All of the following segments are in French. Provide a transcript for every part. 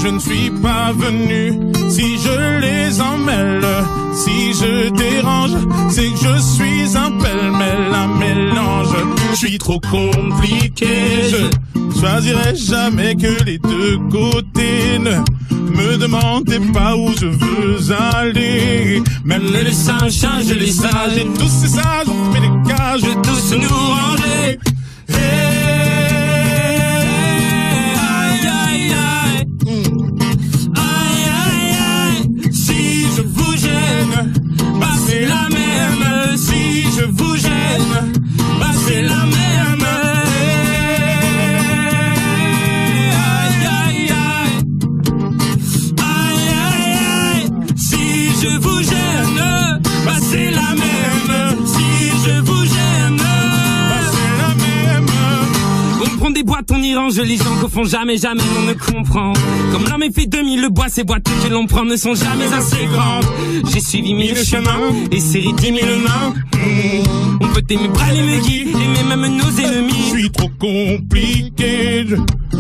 je ne suis pas venu. Si je les emmêle, si je dérange, c'est que je suis un pêle-mêle, un mélange. Je suis trop compliqué, je choisirai jamais que les deux côtés. Ne me demandez pas où je veux aller. Même les singes changent les sages, et tous ces sages ont fait des cages, tous nous ranger. C'est la même, si je vous gêne, bah c'est la même. Aïe aïe aïe, aïe aïe aïe, si je vous gêne, bah c'est la même. Si je vous gêne, bah c'est la même. On prend des boîtes, on y range les gens qu'au fond jamais on ne comprend. Comme l'homme est fait 2000, le bois, ces boîtes que l'on prend ne sont jamais assez grandes. J'ai suivi 1000 chemins et serré 10 000 mains. On peut aimer bras et me guider, aimer même nos ennemis. Je suis trop compliqué, je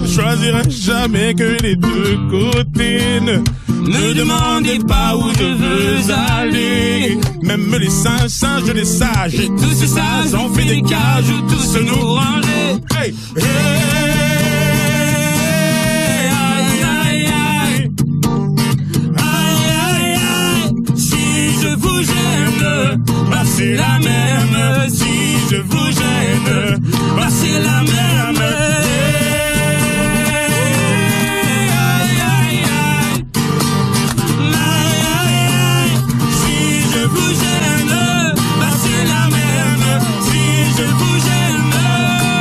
choisirai jamais que les deux côtés. Ne me demandez pas où je veux aller. Même les singes, les sages, et tous ces sages ont fait des cages, tous nous ranger. Hey, hey. Vous gêne, bah c'est la même. Si je vous gêne, bah c'est la même. Aïe aïe aïe, aïe aïe aïe. Si je vous gêne, bah c'est la même. Si je vous gêne,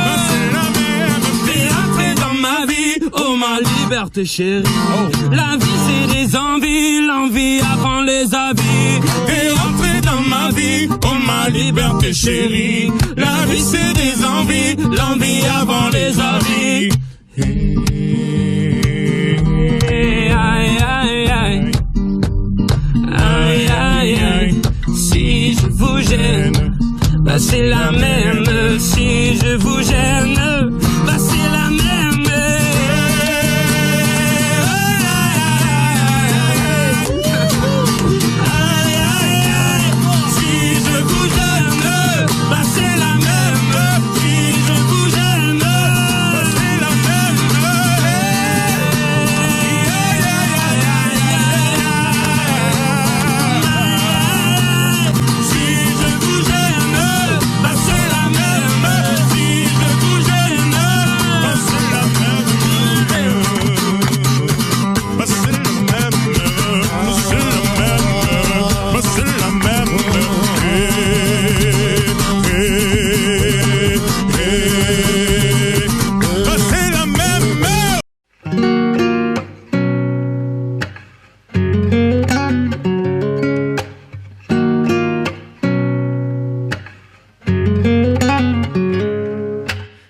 bah c'est la même. T'es entré dans ma vie, oh ma liberté chérie. Oh. La vie c'est des envies, l'envie avant les avis. T'es rentré dans ma vie, oh ma liberté chérie. La vie c'est des envies, l'envie avant les avis. Aïe aïe aïe, aïe aïe aïe. Si je vous gêne, bah c'est la même. Si je vous gêne, bah c'est la même.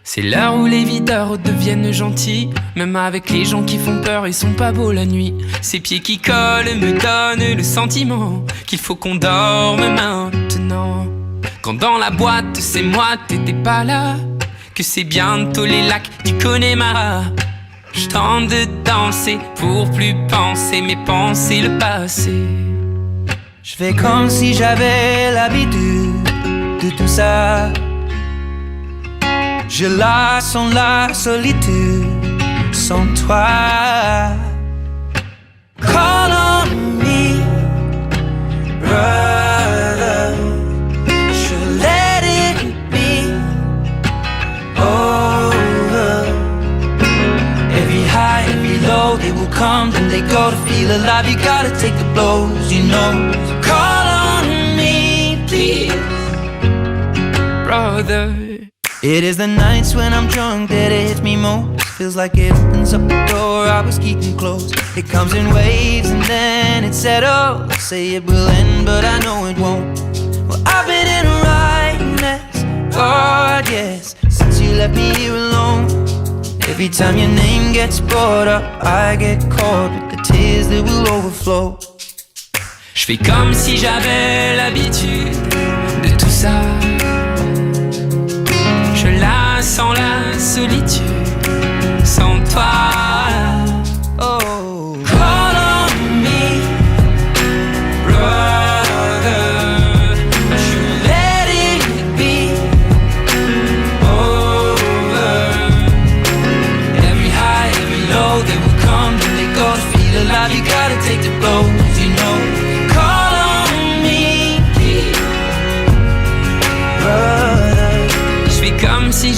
C'est l'heure où les videurs deviennent gentils. Même avec les gens qui font peur, ils sont pas beaux la nuit. Ces pieds qui collent me donnent le sentiment qu'il faut qu'on dorme maintenant. Quand dans la boîte c'est moi, t'étais pas là. Que c'est bientôt les lacs du Connemara. Je tente de danser pour plus penser, mais penser le passé. Je fais comme si j'avais l'habitude de tout ça. Je la sens la solitude sans toi. Call on me, brother. Should let it be over. Every high, every low, they will come, then they go. To feel alive, you gotta take the blows, you know. Call on me, please, brother. It is the nights when I'm drunk that it hits me most. Feels like it opens up the door I was keeping closed. It comes in waves and then it settles. Say it will end, but I know it won't. Well, I've been in a right mess, God, yes, since you left me here alone. Every time your name gets brought up, I get caught with the tears that will overflow. Je fais comme si j'avais l'habitude de tout ça. Je la sens la solitude sans toi. Oh,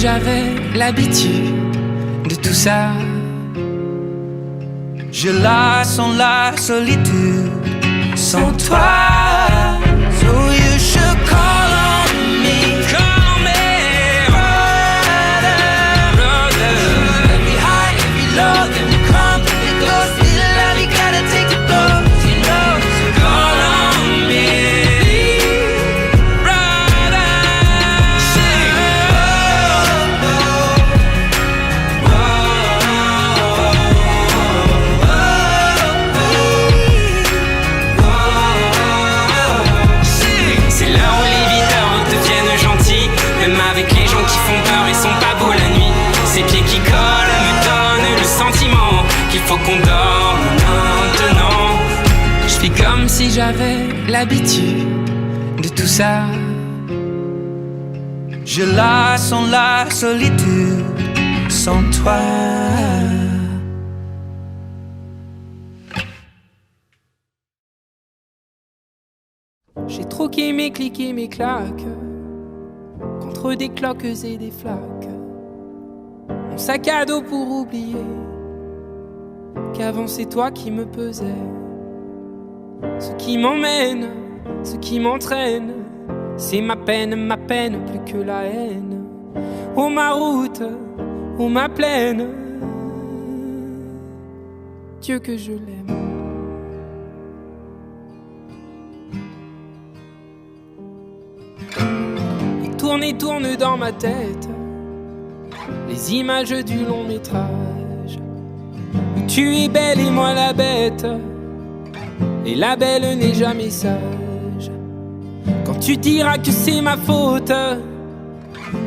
j'avais l'habitude de tout ça. Je la sens la solitude sans toi. So you should call on me. Call on me, brother. Every high, every low, every crumb, it goes. Little love, you gotta take the blows, you know. So call on me, brother. sing. C'est là où les videurs deviennent gentils, même avec les gens qui font peur et sont pas beaux la nuit. Ces pieds qui collent me donnent le sentiment qu'il faut qu'on dorme maintenant. Je fais comme si j'avais l'habitude de tout ça. Je la sens la solitude sans toi. J'ai troqué mes clics et mes claques contre des cloques et des flaques. Mon sac à dos pour oublier qu'avant c'est toi qui me pesais. Ce qui m'emmène, ce qui m'entraîne, c'est ma peine plus que la haine. Oh ma route, oh ma plaine, Dieu que je l'aime. Et tourne dans ma tête les images du long métrage où tu es belle et moi la bête, et la belle n'est jamais sage. Quand tu diras que c'est ma faute,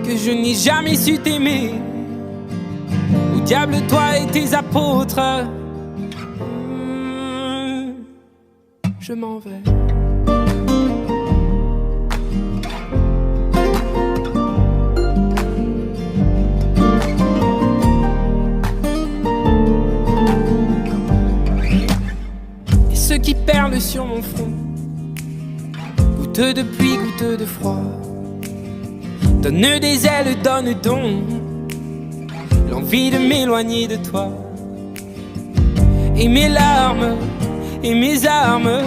que je n'ai jamais su t'aimer, au diable toi et tes apôtres, je m'en vais. Ceux qui perlent sur mon front, goutte de pluie, goutte de froid, donne des ailes, donne donc l'envie de m'éloigner de toi. Et mes larmes et mes armes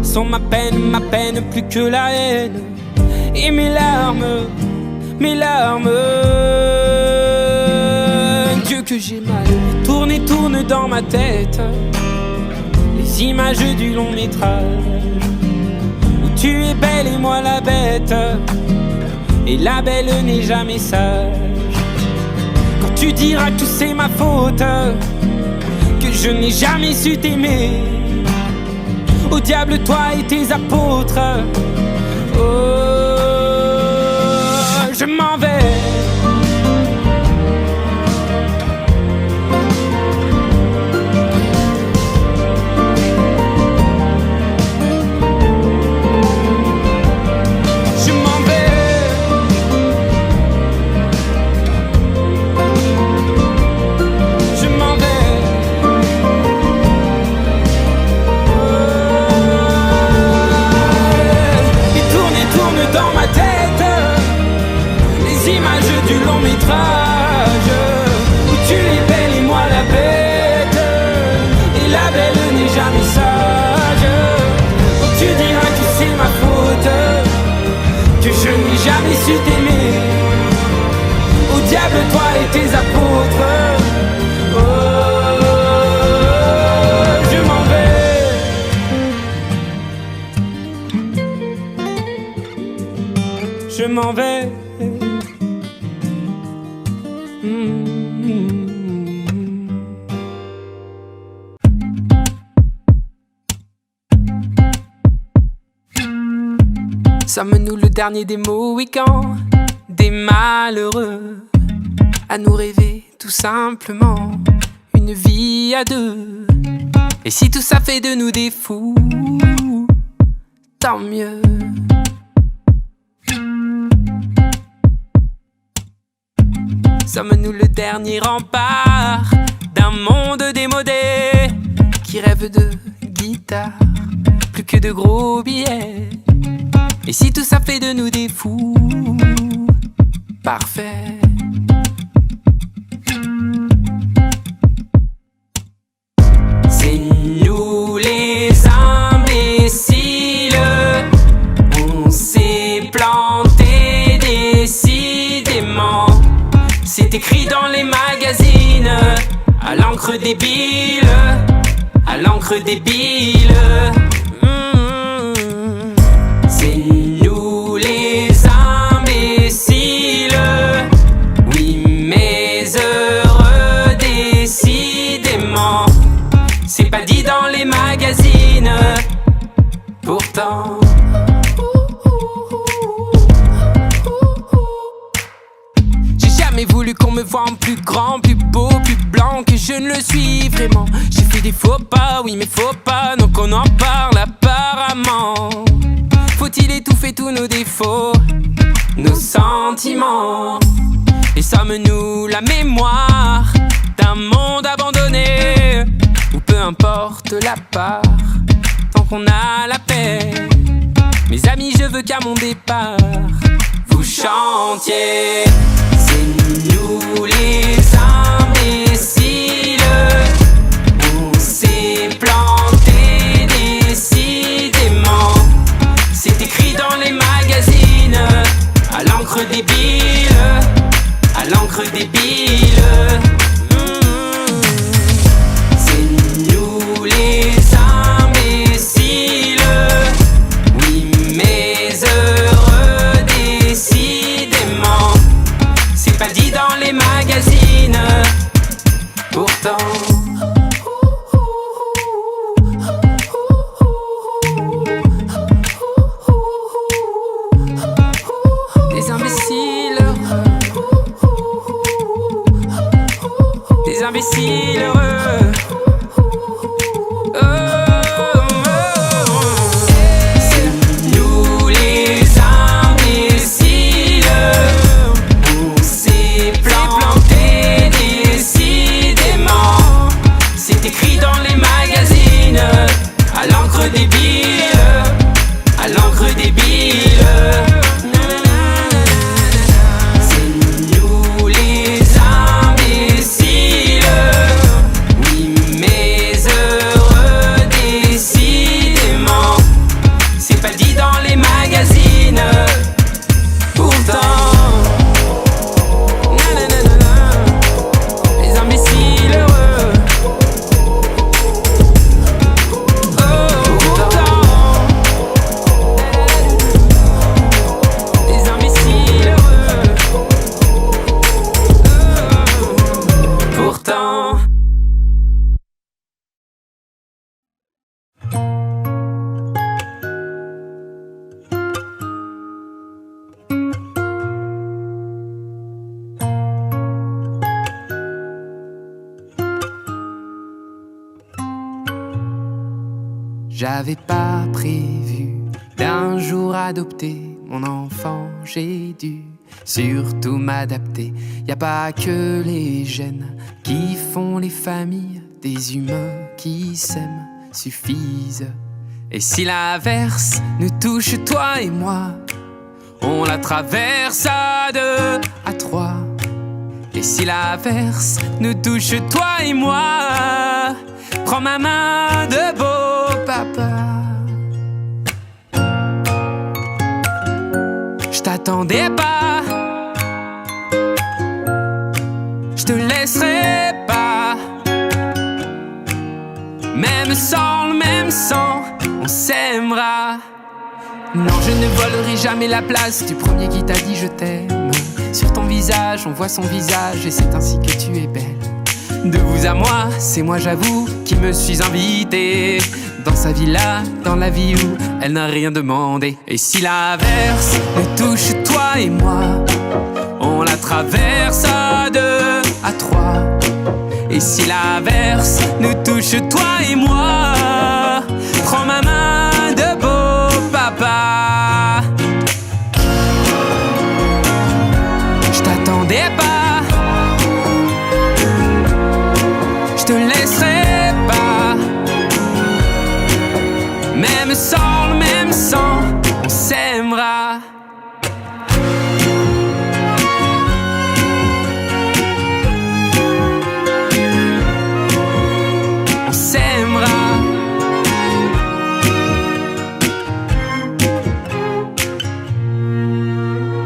sont ma peine plus que la haine. Et mes larmes, Dieu que j'ai mal. Et tourne dans ma tête les images du long métrage où tu es belle et moi la bête, et la belle n'est jamais sage. Quand tu diras que c'est ma faute, que je n'ai jamais su t'aimer, au diable toi et tes apôtres, oh, je m'en vais. Du long métrage où tu es belle et moi la bête, et la belle n'est jamais sage. Quand tu diras que c'est ma faute, que je n'ai jamais su t'aimer, au diable toi et tes apôtres, oh, je m'en vais. Je m'en vais. Sommes-nous le dernier des Mohicans, des malheureux, à nous rêver tout simplement une vie à deux? Et si tout ça fait de nous des fous, tant mieux. Sommes-nous le dernier rempart d'un monde démodé qui rêve de guitare plus que de gros billets? Et si tout ça fait de nous des fous, parfait. c'est écrit dans les magazines. À l'encre débile, à l'encre débile. C'est nous les imbéciles. Oui, mais heureux décidément. C'est pas dit dans les magazines. Pourtant j'ai jamais voulu qu'on me voie en plus grand, plus beau, plus blanc que je ne le suis vraiment. J'ai fait des faux pas, oui mais faux pas, donc on en parle apparemment. Faut-il étouffer tous nos défauts, nos sentiments? Et sommes-nous la mémoire d'un monde abandonné? Ou peu importe la part, tant qu'on a la paix. Mes amis, je veux qu'à mon départ vous chantiez. C'est nous les imbéciles. On s'est planté décidément. C'est écrit dans les magazines. À l'encre débile, à l'encre débile. C'est nous les imbéciles. Oui, mais heureux décidément. C'est pas dit dans les magazines. Pourtant des imbéciles heureux. Des imbéciles heureux. C'est nous les imbéciles. On s'est planté décidément. C'est écrit dans les magazines. À l'encre débile, à l'encre débile. C'est nous les imbéciles. Oui, mais heureux décidément. C'est pas dit dans les magazines. Pourtant les imbéciles heureux. Pourtant les imbéciles heureux. Pourtant j'avais pas prévu d'un jour adopter mon enfant, j'ai dû surtout m'adapter. Y a pas que les gènes qui font les familles, des humains qui s'aiment suffisent. Et si l'averse nous touche toi et moi, on la traverse à deux, à trois. Et si l'averse nous touche toi et moi, prends ma main de beau papa. Je t'attendais pas, je te laisserai pas. Même sans le même sang, on s'aimera. Non, je ne volerai jamais la place du premier qui t'a dit je t'aime. Sur ton visage, on voit son visage et c'est ainsi que tu es belle. De vous à moi, c'est moi j'avoue qui me suis invité dans sa villa, dans la vie où elle n'a rien demandé. Et si l'averse nous touche toi et moi, on la traverse à deux, à trois. Et si l'averse nous touche toi et moi, prends ma main de beau papa. Je t'attendais pas, je te laisserai pas. Même sans le même sang, on s'aimera. On s'aimera.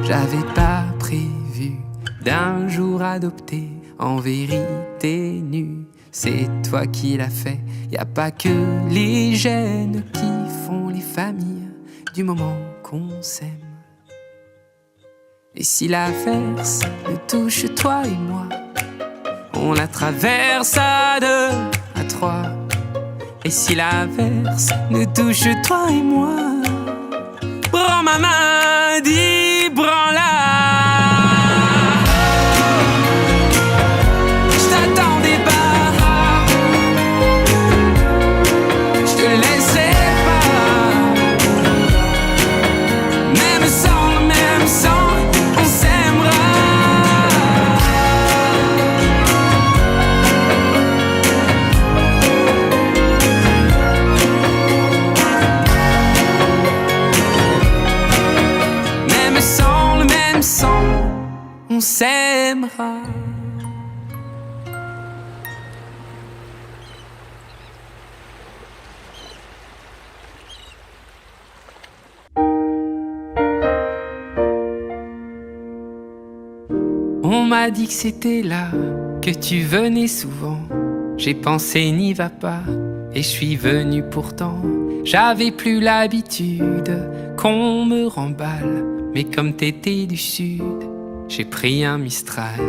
J'avais pas prévu d'un jour adopté, en vérité nu. C'est toi qui l'as fait, y a pas que les gènes qui font les familles du moment qu'on s'aime. Et si l'averse nous touche, toi et moi, on la traverse à deux, à trois. Et si l'averse nous touche, toi et moi, prends ma main, dis prends-la. Je t'attendais pas, je te laisserai pas. Même sans, on s'aimera. Même sans le même sang, on s'aimera. On m'a dit que c'était là, que tu venais souvent. J'ai pensé n'y va pas, et je suis venu pourtant. J'avais plus l'habitude qu'on me remballe, mais comme t'étais du sud, j'ai pris un Mistral.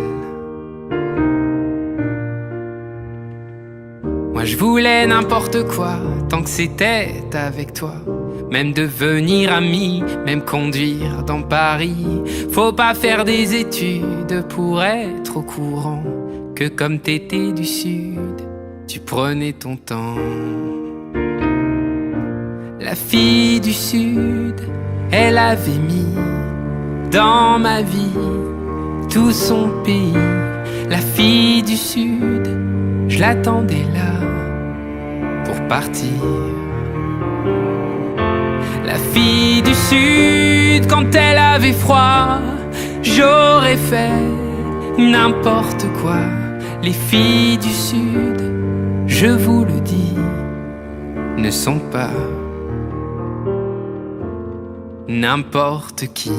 Moi je voulais n'importe quoi, tant que c'était avec toi. Même devenir ami, même conduire dans Paris. Faut pas faire des études pour être au courant que comme t'étais du sud, tu prenais ton temps. La fille du sud, elle avait mis dans ma vie tout son pays. La fille du sud, je l'attendais là pour partir. La fille du sud, quand elle avait froid, j'aurais fait n'importe quoi. Les filles du sud, je vous le dis, ne sont pas n'importe qui.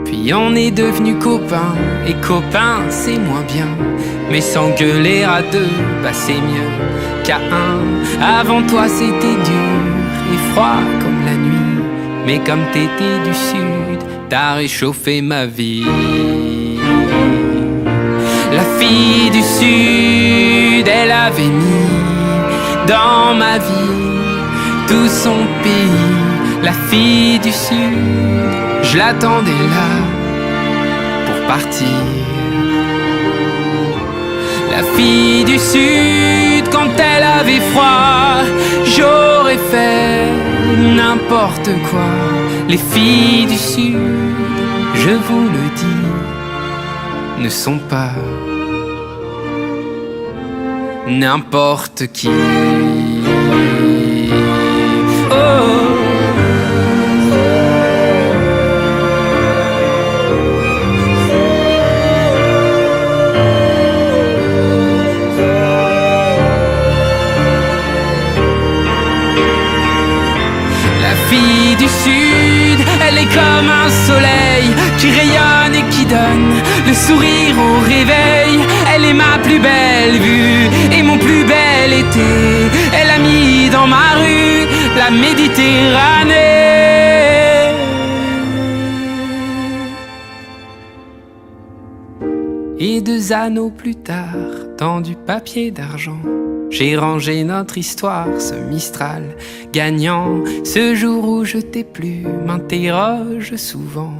Puis on est devenus copains, et copains c'est moins bien. Mais s'engueuler à deux, bah c'est mieux qu'à un. Avant toi c'était dur et froid comme la nuit, mais comme t'étais du sud, t'as réchauffé ma vie. La fille du sud, elle avait mis dans ma vie tout son pays. La fille du sud, je l'attendais là pour partir. La fille du sud, quand elle avait froid, j'aurais fait n'importe quoi. Les filles du sud, je vous le dis, ne sont pas n'importe qui. Oh. Du sud, elle est comme un soleil qui rayonne et qui donne le sourire au réveil. Elle est ma plus belle vue et mon plus bel été. Elle a mis dans ma rue la Méditerranée. Et 2 anneaux plus tard, dans du papier d'argent, j'ai rangé notre histoire, ce Mistral gagnant. Ce jour où je t'ai plu, m'interroge souvent,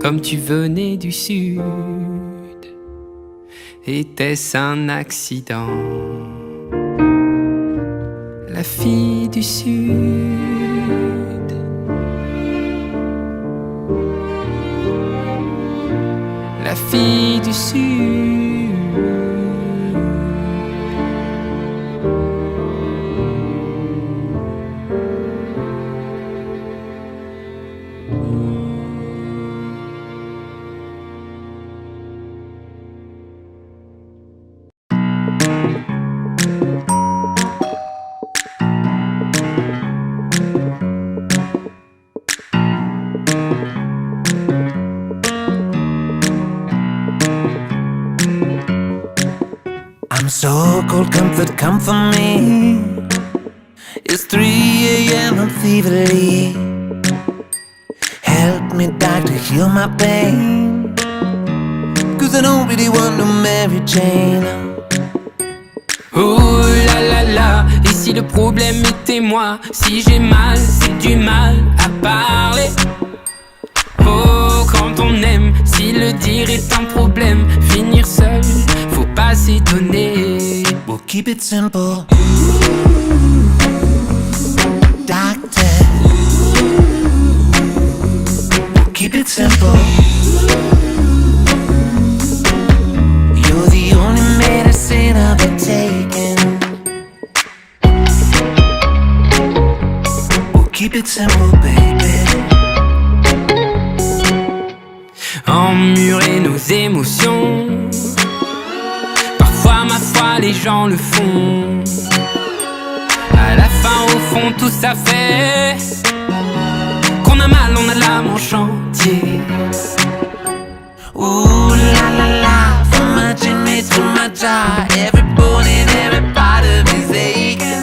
comme tu venais du sud, était-ce un accident? La fille du sud, la fille du sud. cold comfort, come for me. It's 3 a.m. I'm feverly. Help me, doctor, heal my pain. 'Cause I don't really want no Mary Jane. Oh là là là, et si le problème était moi? Si j'ai mal, c'est du mal à parler. Oh, quand on aime, si le dire est un problème, finir seul, faut pas s'étonner. We'll keep it simple. Doctor, we'll keep it simple. You're the only medicine I've been taking. We'll keep it simple, baby. Emmurer nos émotions, parfois ma foi les gens le font. À la fin au fond tout ça fait qu'on a mal, on a l'âme en chantier. Ooh la la la, from my chin to my jaw, every bone and every part of me's aching.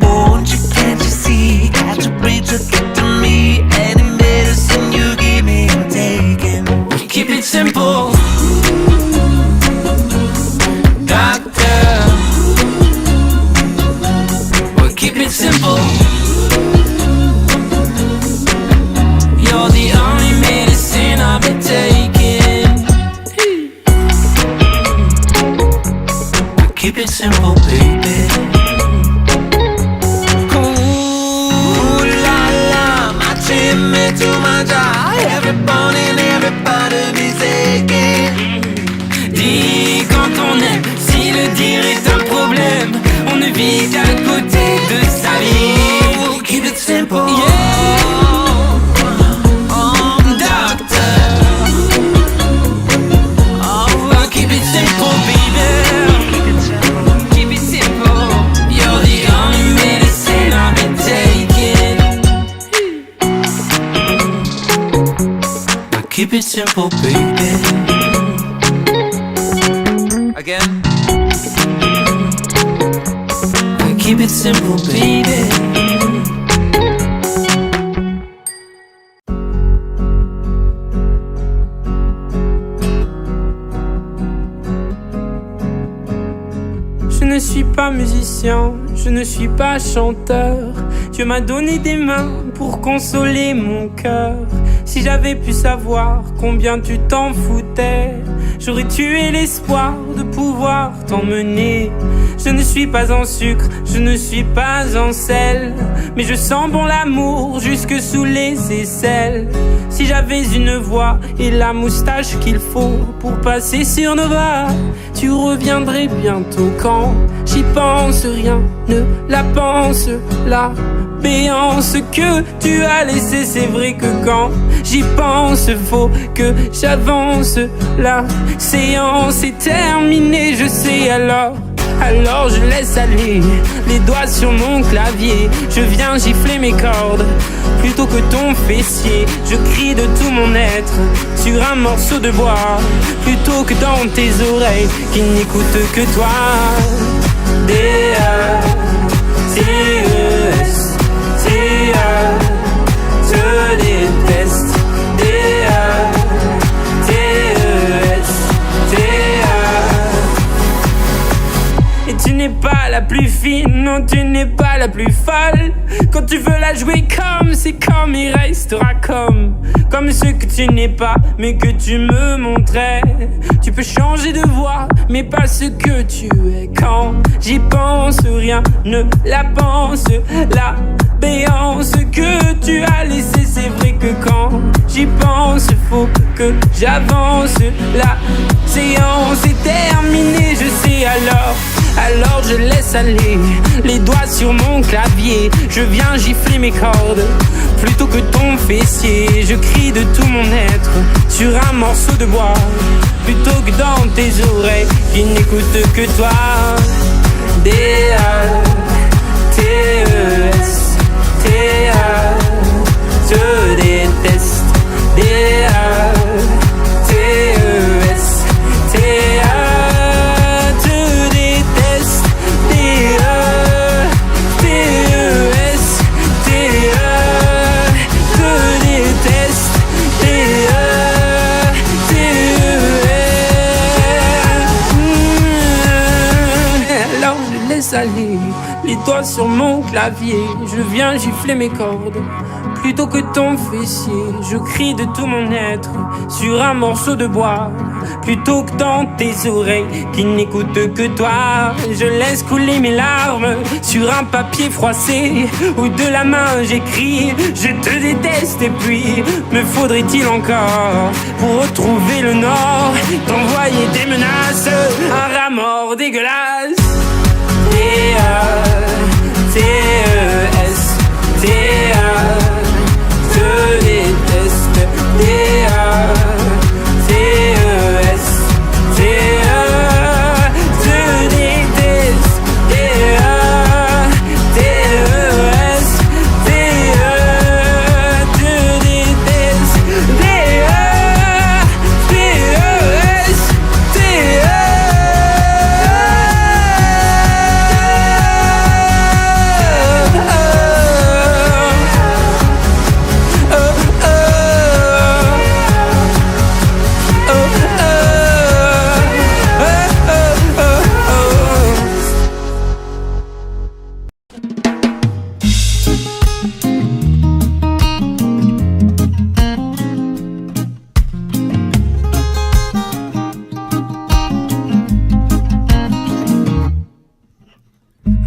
Won't you, can't you see, got to breathe to get to me. Any medicine you give me, I'm taking. Keep it simple, doctor. Well, keep it simple. You're the only medicine I've been taking. Keep it simple, baby. Ooh la la, my chin to my jaw, every bone and every part of me's aching. Dis quand on aime, si le dire est un problème, on ne vit qu'à côté de sa vie. Keep it simple, Yeah, doctor. Oh, keep it simple, baby. Keep it simple. You're the only medicine I've been taking. keep it simple, baby. Again. Keep it simple, baby. Je ne suis pas musicien, je ne suis pas chanteur. Dieu m'a donné des mains pour consoler mon cœur. Si j'avais pu savoir combien tu t'en foutais, j'aurais tué l'espoir de pouvoir t'emmener. Je ne suis pas en sucre, je ne suis pas en sel, mais je sens bon l'amour jusque sous les aisselles. Si j'avais une voix et la moustache qu'il faut pour passer sur nos bras, tu reviendrais bientôt. Quand j'y pense, rien ne la pense. La béance que tu as laissée, c'est vrai que quand j'y pense, faut que j'avance. La séance est terminée, je sais alors je laisse aller les doigts sur mon clavier. Je viens gifler mes cordes plutôt que ton fessier. Je crie de tout mon être sur un morceau de bois plutôt que dans tes oreilles qui n'écoutent que toi. D-A-T-E-S, T-A, je déteste. D-A-T-E-S, T-A. Et tu n'es pas la plus fine, non tu n'es pas la plus folle. Quand tu veux la jouer comme, c'est comme, il restera comme ce que tu n'es pas, mais que tu me montrais. Tu peux changer de voix, mais pas ce que tu es. Quand j'y pense, rien ne la pense. La béance que tu as laissée, c'est vrai que quand j'y pense, faut que j'avance. La séance est terminée, je sais alors je laisse aller les doigts sur mon clavier. Je viens gifler mes cordes plutôt que ton fessier. Je crie de tout mon être sur un morceau de bois plutôt que dans tes oreilles qui n'écoutent que toi. D-A-T-E-S, T-A, je déteste. D-A-T-E-S, T-A, je déteste. tes doigts sur mon clavier. Je viens gifler mes cordes plutôt que ton fessier. Je crie de tout mon être sur un morceau de bois plutôt que dans tes oreilles qui n'écoutent que toi. Je laisse couler mes larmes sur un papier froissé où de la main j'écris je te déteste. Et puis me faudrait-il encore pour retrouver le nord t'envoyer des menaces, un rat mort dégueulasse. T-E-T-E-S T-A te déteste. T-A-T-E-S T-A te déteste. T-A-T-E-S T-A te déteste. T-A-T-E-S T-A.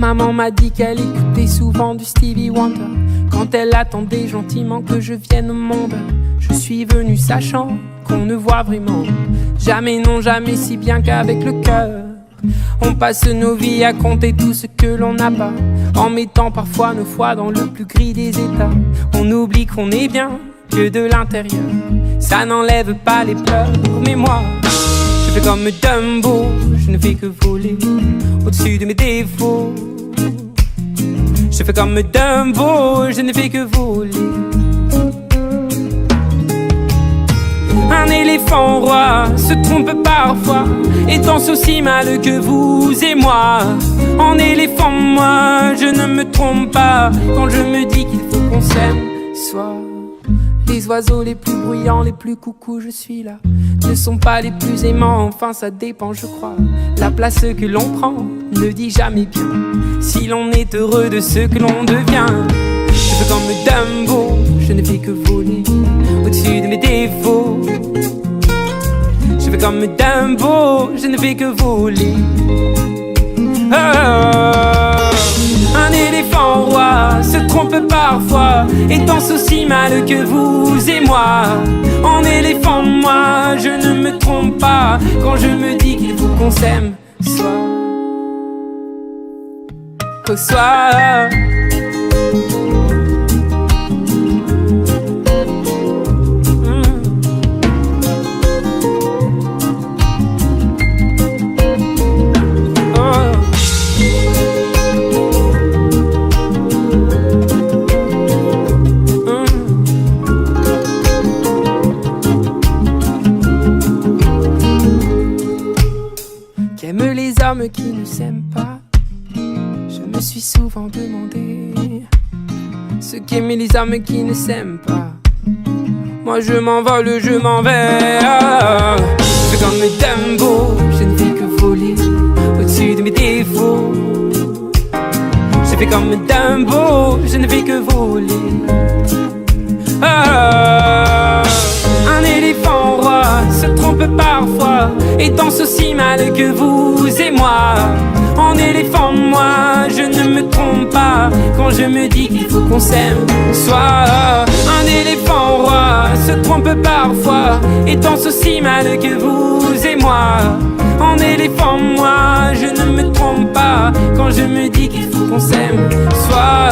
Maman m'a dit qu'elle écoutait souvent du Stevie Wonder quand elle attendait gentiment que je vienne au monde. Je suis venu sachant qu'on ne voit vraiment jamais, non jamais, si bien qu'avec le cœur. On passe nos vies à compter tout ce que l'on n'a pas, en mettant parfois nos foi dans le plus gris des états. On oublie qu'on est bien que de l'intérieur, ça n'enlève pas les pleurs. Mais moi, je fais comme Dumbo, je ne fais que voler au-dessus de mes défauts. Je fais comme Dumbo, je ne fais que voler. Un éléphant roi se trompe parfois et danse aussi mal que vous et moi. En éléphant, moi, je ne me trompe pas quand je me dis qu'il faut qu'on s'aime. Soit les oiseaux les plus bruyants, les plus coucous, je suis là, ne sont pas les plus aimants, enfin ça dépend je crois. La place que l'on prend ne dit jamais bien si l'on est heureux de ce que l'on devient. Je fais comme Dumbo, je ne fais que voler au-dessus de mes défauts. Je fais comme Dumbo, je ne fais que voler. Un éléphant roi se trompe parfois et danse aussi mal que vous et moi. En éléphant, moi, je ne me trompe pas quand je me dis qu'il faut qu'on s'aime. Soit au soir. Qu'aiment les hommes qui ne s'aiment pas? Je me suis souvent demandé ce qu'aiment les hommes qui ne s'aiment pas. Moi je m'envole, je m'en vais. Je fais comme Dumbo, je ne fais que voler au-dessus de mes défauts. Je fais comme Dumbo, je ne fais que voler. Un éléphant roi se trompe parfois et danse aussi mal que vous et moi. En éléphant, moi, je ne me trompe pas quand je me dis qu'il faut qu'on s'aime. Soit un éléphant roi se trompe parfois et danse aussi mal que vous et moi. En éléphant, moi, je ne me trompe pas quand je me dis qu'il faut qu'on s'aime. Soit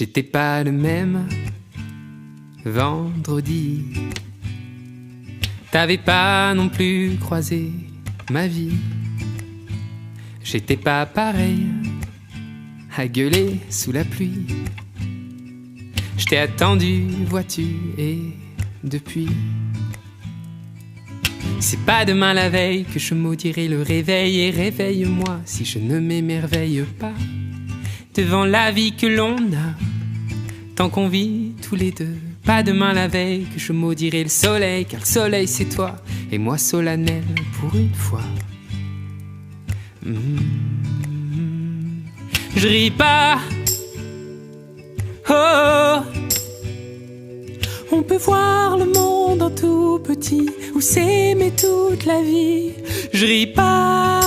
j'étais pas le même vendredi. T'avais pas non plus croisé ma vie. J'étais pas pareil à gueuler sous la pluie t'ai attendu, vois-tu, et depuis. C'est pas demain la veille que je maudirai le réveil. Et réveille-moi si je ne m'émerveille pas devant la vie que l'on a, tant qu'on vit tous les deux. Pas demain la veille que je maudirai le soleil, car le soleil c'est toi, et moi solennel pour une fois. Je ris pas, oh. On peut voir le monde en tout petit, ou s'aimer toute la vie. Je ris pas.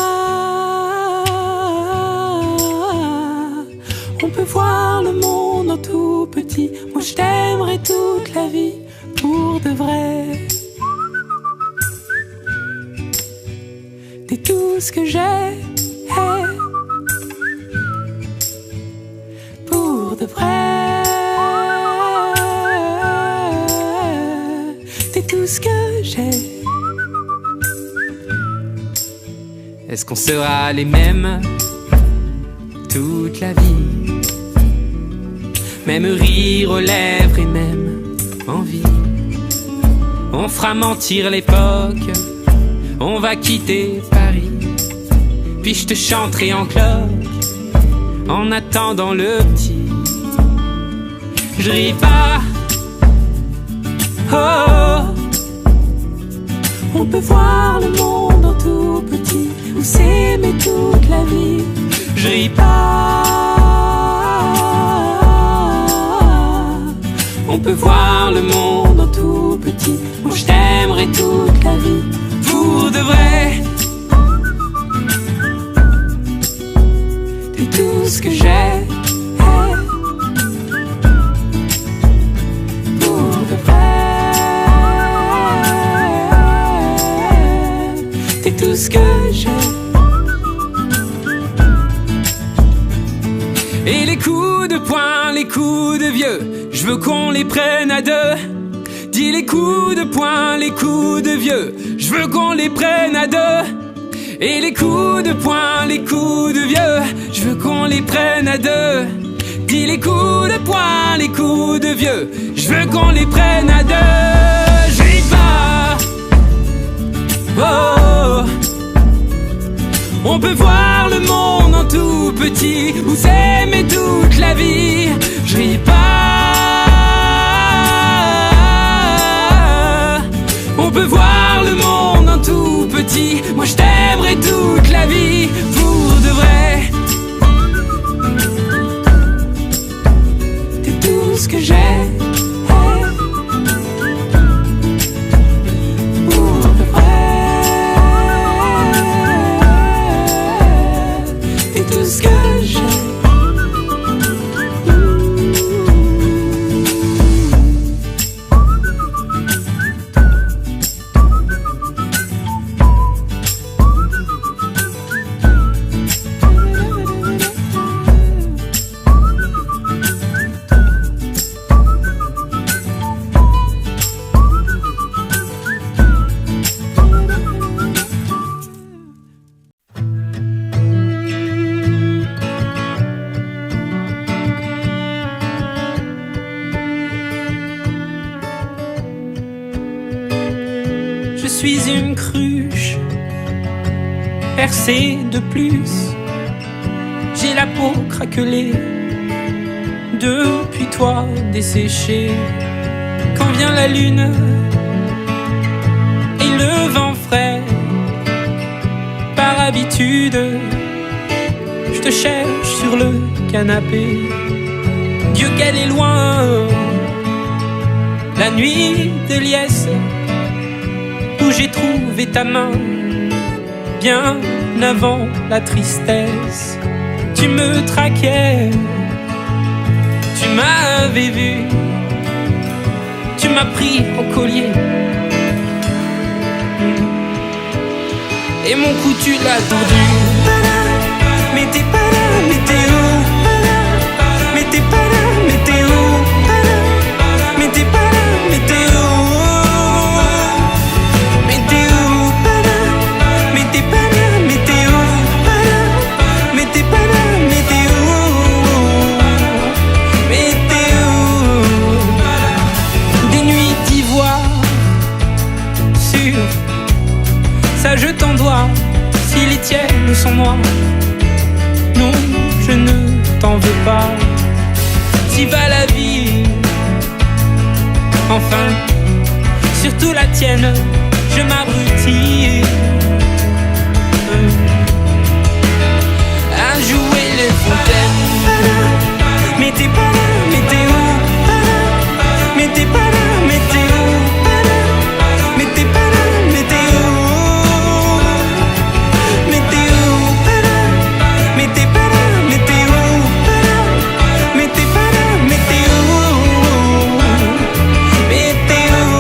On peut voir le monde en tout petit. Moi je t'aimerai toute la vie, pour de vrai. T'es tout ce que j'ai, pour de vrai. Tout ce que j'ai. Est-ce qu'on sera les mêmes toute la vie? Même rire aux lèvres et même envie. On fera mentir l'époque, on va quitter Paris, puis je te chanterai en cloque en attendant le petit. Je ris pas, oh. On peut voir le monde en tout petit, ou s'aimer toute la vie. Je ris pas. On peut voir le monde en tout petit. Moi je t'aimerai toute la vie, pour de vrai. T'es tout ce que j'ai, pour de vrai. T'es tout ce que j'ai. Et les coups de poing, les coups de vieux, je veux qu'on les prenne à deux. Dis les coups de poing, les coups de vieux, je veux qu'on les prenne à deux. Et les coups de poing, les coups de vieux, je veux qu'on les prenne à deux. Dis les coups de poing, les coups de vieux, je veux qu'on les prenne à deux. Je ris pas, oh. On peut voir le monde en tout petit, ou s'aimer toute la vie. Je ris pas. On peut voir le monde en tout petit. Moi je t'aimerai toute la vie, pour de vrai. T'es tout ce que j'ai, pour de vrai. T'es tout ce que j'ai. Je suis une cruche percée de plus. J'ai la peau craquelée depuis toi desséchée. Quand vient la lune et le vent frais, par habitude, je te cherche sur le canapé. Dieu qu'elle est loin, la nuit de liesse, où j'ai trouvé ta main, bien avant la tristesse. Tu me traquais, tu m'avais vu, tu m'as pris au collier, et mon cou tu l'as tordu. Mais t'es pas là, mais t'es où? Mais t'es pas là, mais t'es où? Mais t'es pas là, mais t'es où? Mais t'es où? Mais t'es pas là, mais t'es où? Mais t'es pas là, mais t'es où? Mais t'es où? voir si les tiennes sont noires. Non, je ne t'en veux pas. Si va la vie, enfin, surtout la tienne, je m'abrutis à jouer les fontaines. Mais t'es pas là, mais t'es où? Mais t'es pas là, mais t'es où? Mais t'es pas là, mais t'es où? Mais t'es où? Mais t'es pas là, mais t'es où? Mais t'es pas là, mais t'es où? Mais t'es où?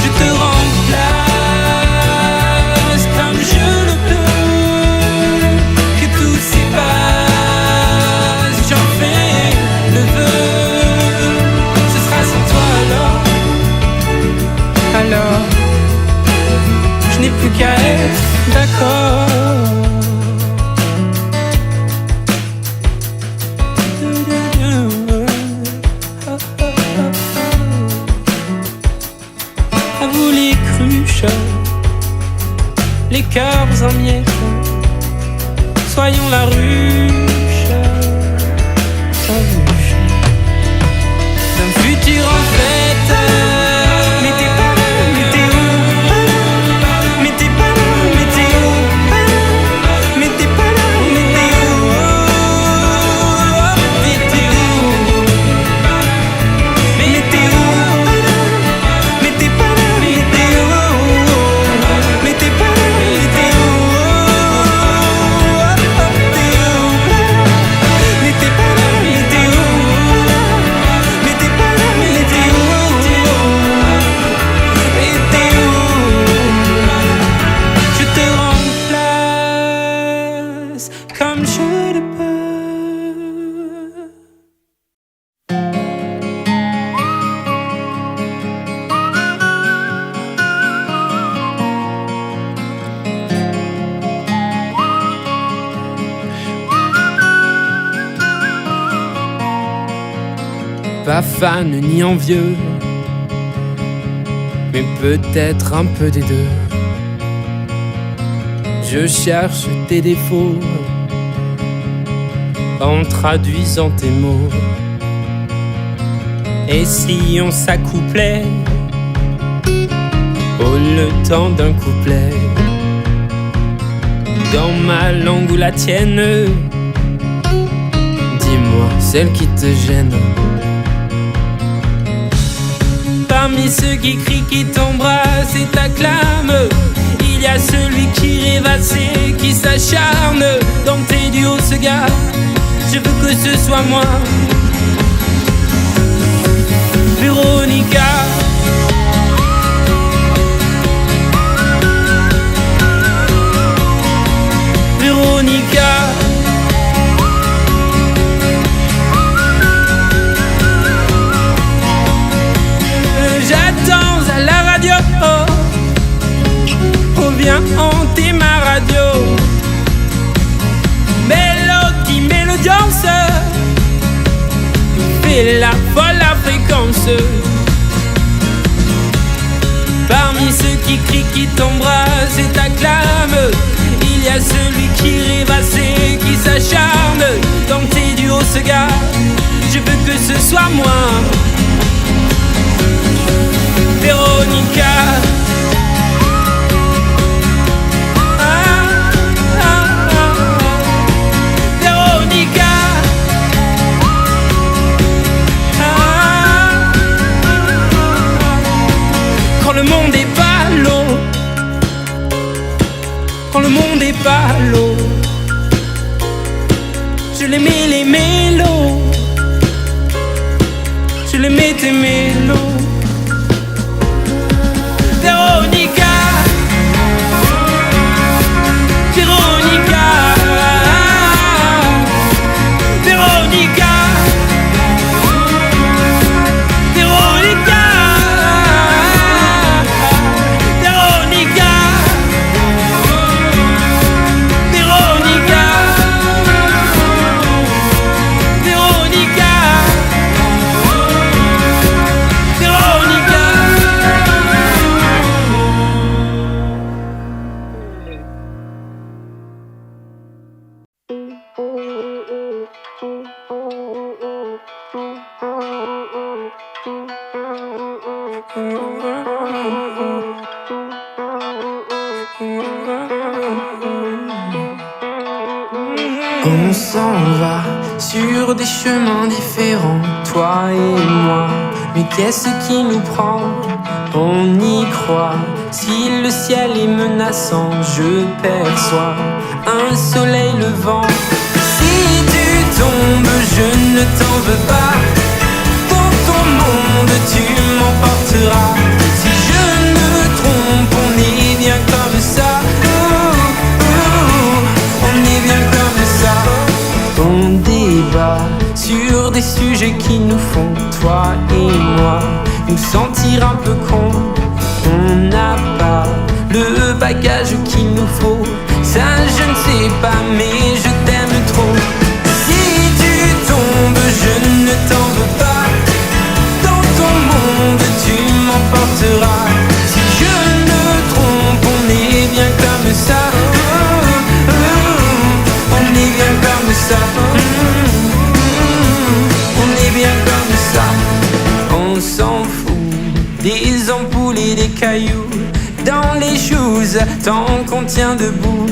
Je te remplace comme je le peux. Que tout s'efface, j'en fais le vœu. Ce sera sans toi alors je n'ai plus qu'à être d'accord. À vous les cruches, les cœurs en miettes, soyons la ruche, d'un futur en fête. Mais t'es pas là, mais t'es où? Mais t'es pas là, mais t'es où? Mais t'es pas là, mais t'es où? Mais t'es où? Mais t'es où? Mais t'es pas là, mais t'es où? Mais t'es pas là, mais t'es où? T'es où? Mais t'es pas là, mais t'es où? Mais t'es pas là, mais t'es où? Mais t'es où? Je te remplace comme je le peux. Pas fan ni envieux, mais peut-être un peu des deux. Je cherche tes défauts en traduisant tes mots. Et si on s'accouplait au le temps d'un couplet, dans ma langue ou la tienne, dis-moi celle qui te gêne. Parmi ceux qui crient, qui t'embrassent et t'acclament, il y a celui qui rêvasse et qui s'acharne. Dans tes duos se gare, je veux que ce soit moi. Véronica, Véronica, j'attends à la radio, oh viens hanter ma radio. Mélodie, mélodiance, fais la folle la fréquence. Parmi ceux qui crient, qui t'embrassent et t'acclament, il y a celui qui rêvasse et qui s'acharne. Dans tes duos se gare, je veux que ce soit moi. Véronica, Véronica, quand le monde est pas l'eau, quand le monde est pas l'eau, je les mets les mélos, je les mets tes mélos. Véronica, Véronica, Véronica, Véronica, Véronica, Véronica, Véronica, On s'en va sur des chemins différents, toi et moi. Mais qu'est-ce qui nous prend? On y croit. Si le ciel est menaçant, je perçois un soleil levant. Si tu tombes, je ne t'en veux pas. Dans ton monde, tu m'emporteras. Si je me trompe, on est bien comme ça. On est bien comme ça. On débat sur des sujets qui nous font, toi et moi, nous sentir un peu cons. On n'a pas le bagage qu'il nous faut. Ça je ne sais pas, mais je t'aime trop. Si tu tombes, je ne t'en veux pas. Dans ton monde, tu m'emporteras. Si je me trompe, on est bien comme ça. On est bien comme ça. On est bien comme ça. On s'en fout des ampoules et des cailloux dans les choses tant qu'on tient debout.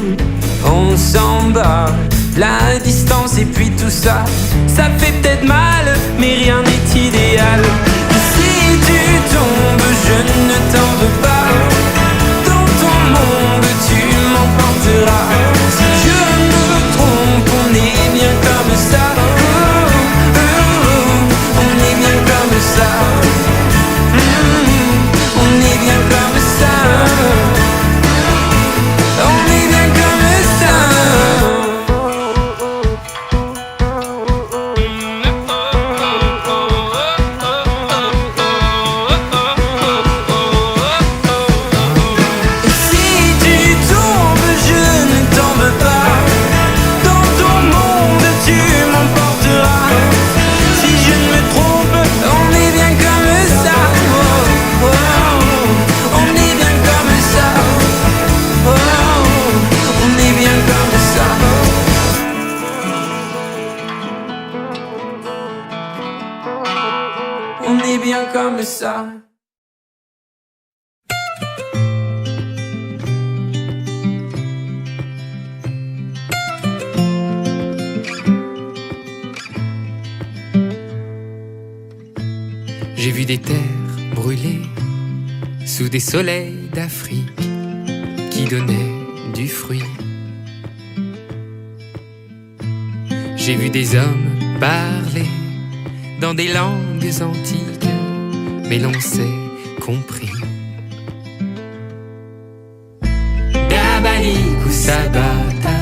On s'en bat la distance et puis tout ça, ça fait peut-être mal, mais rien n'est idéal. Si tu tombes, je ne t'en veux pas. Dans ton monde, tu m'emporteras. Si je me trompe, on est bien comme ça. On est bien comme ça. On est bien comme ça. On est bien comme ça. Si tu tombes, je ne t'en veux pas. Dans ton monde, tu m'emporteras. Si je ne me trompe, on est bien comme ça. On est bien comme ça. On est bien comme ça. On est bien comme ça. J'ai vu des terres brûlées sous des soleils d'Afrique qui donnaient du fruit. J'ai vu des hommes parler dans des langues antiques, mais l'on s'est compris. Dabaliku Sabata,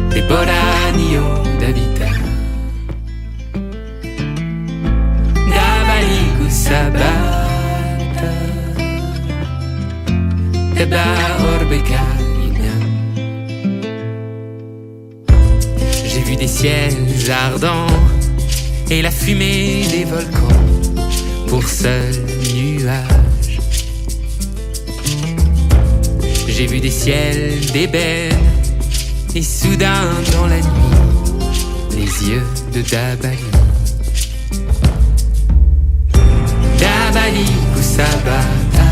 des Boranio d'Habita. Dabaliku Sabata, Eba Orbeka. J'ai vu des ciels ardents et la fumée des volcans pour seul nuage. J'ai vu des ciels d'ébène et soudain dans la nuit les yeux de Dabali. Dabali Kusabata,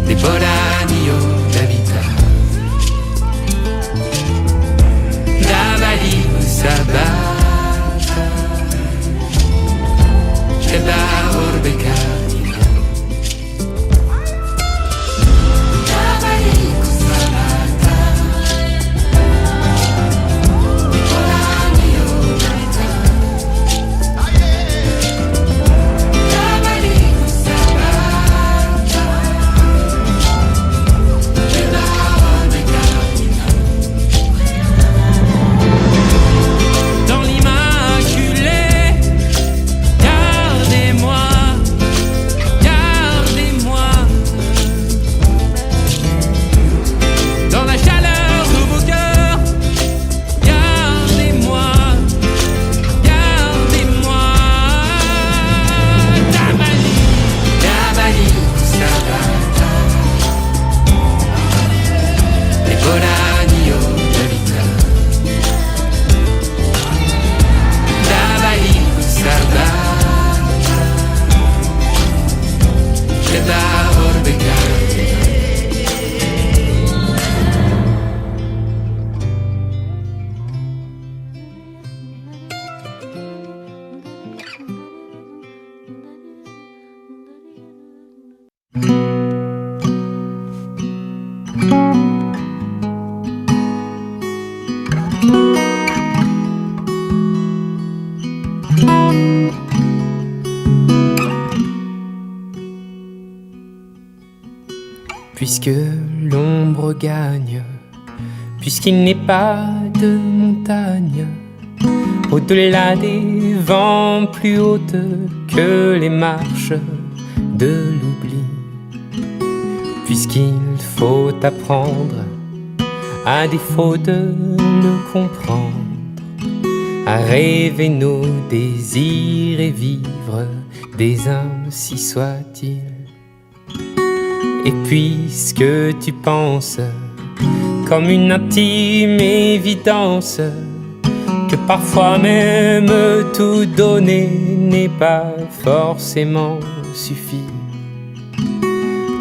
des Boranio d'Habita. Dabali Kusabata, Eba Orbeka. puisque l'ombre gagne, puisqu'il n'est pas de montagne au-delà des vents plus hautes que les marches de l'oubli, puisqu'il faut apprendre, à défaut de le comprendre, à rêver nos désirs et vivre des ainsi soit-il. Et puisque tu penses, comme une intime évidence, que parfois même tout donner n'est pas forcément suffi,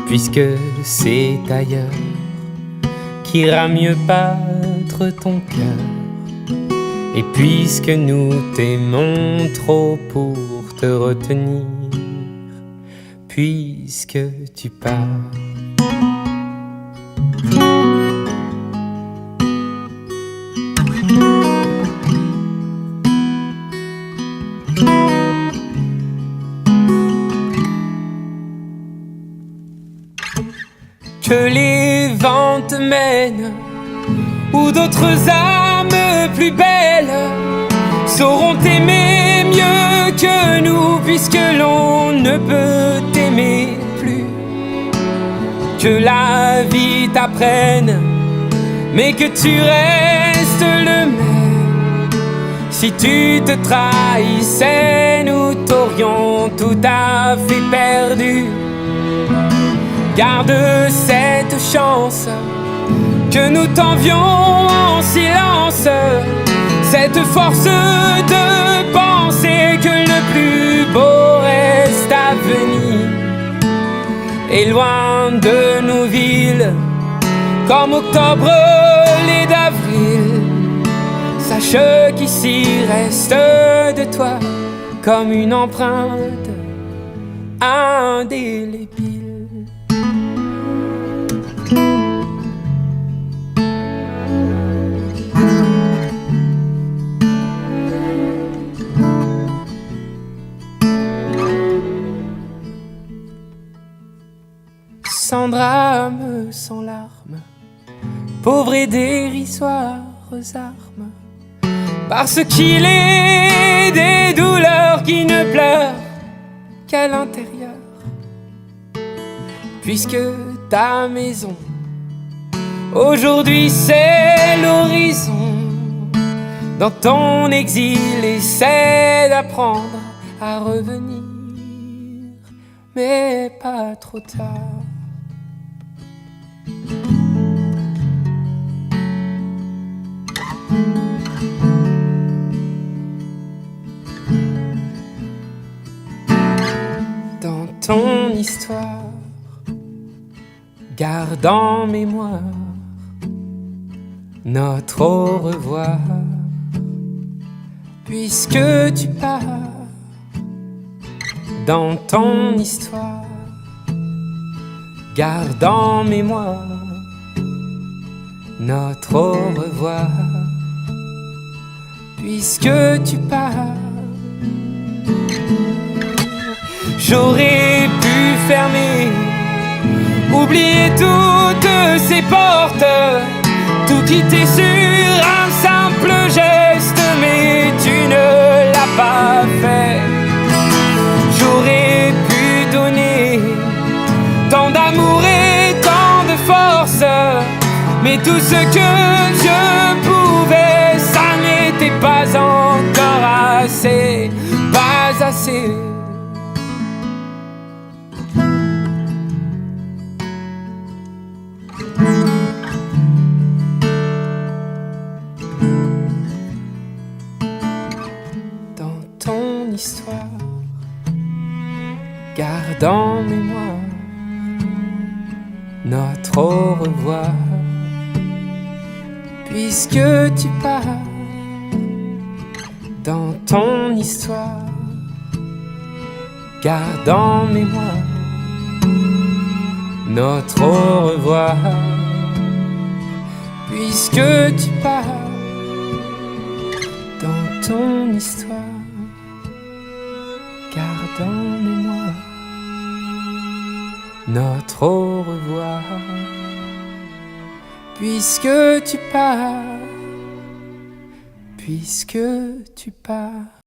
puisque c'est ailleurs qu'ira mieux battre ton cœur, et puisque nous t'aimons trop pour te retenir, puisque tu pars. Que les vents te mènent, ou d'autres âmes plus belles sauront t'aimer mieux que nous, puisque l'on ne peut t'aimer plus. Que la vie t'apprenne, mais que tu restes le même. Si tu te trahissais, nous t'aurions tout à fait perdu. Garde cette chance que nous t'envions en silence, cette force de penser que le plus beau reste à venir. Et loin de nos villes, comme octobre l'est d'avril, sache qu'ici reste de toi comme une empreinte indélébile. Sans drame, sans larmes, pauvres et dérisoires armes, parce qu'il est des douleurs qui ne pleurent qu'à l'intérieur, puisque ta maison aujourd'hui c'est l'horizon. Dans ton exil, essaie d'apprendre à revenir, mais pas trop tard. Dans ton histoire, garde en mémoire notre au revoir, puisque tu pars. Dans ton histoire, garde en mémoire notre au revoir, puisque tu pars. J'aurais pu fermer, oublier toutes ces portes, tout quitter sur un simple geste, mais tu ne l'as pas fait. J'aurais pu donner tant d'amour et tant de force, mais tout ce que je pouvais, ça n'était pas encore assez, pas assez. Dans ton histoire, garde en mémoire notre au revoir, puisque tu pars. Dans ton histoire, garde en mémoire notre au revoir, puisque tu pars. Dans ton histoire, garde en mémoire notre au revoir. Puisque tu pars, puisque tu pars.